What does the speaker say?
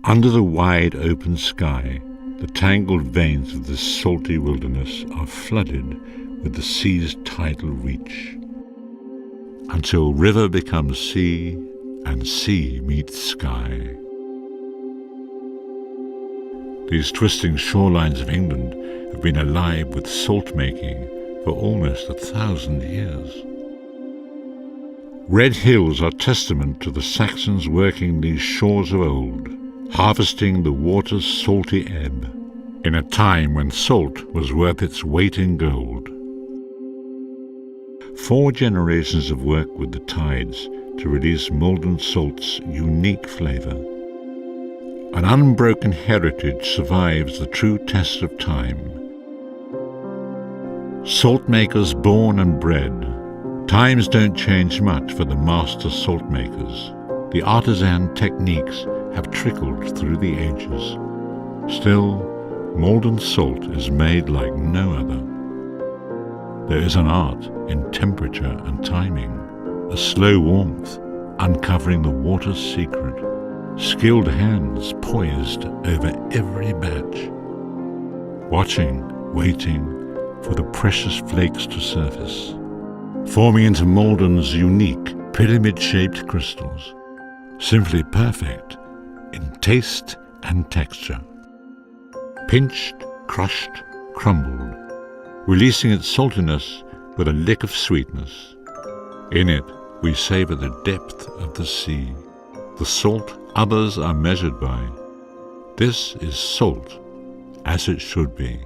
Under the wide open sky, the tangled veins of this salty wilderness are flooded with the sea's tidal reach, until river becomes sea and sea meets sky. These twisting shorelines of England have been alive with salt making for almost 1,000 years. Red hills are testament to the Saxons working these shores of old, harvesting the water's salty ebb, in a time when salt was worth its weight in gold. 4 generations of work with the tides to release Maldon Salt's unique flavour. An unbroken heritage survives the true test of time. Salt makers born and bred, times don't change much for the master salt makers. The artisan techniques have trickled through the ages. Still, Maldon salt is made like no other. There is an art in temperature and timing, a slow warmth uncovering the water's secret, skilled hands poised over every batch, watching, waiting for the precious flakes to surface, forming into Maldon's unique pyramid-shaped crystals, simply perfect in taste and texture. Pinched, crushed, crumbled, releasing its saltiness with a lick of sweetness. In it, we savour the depth of the sea, the salt others are measured by. This is salt as it should be.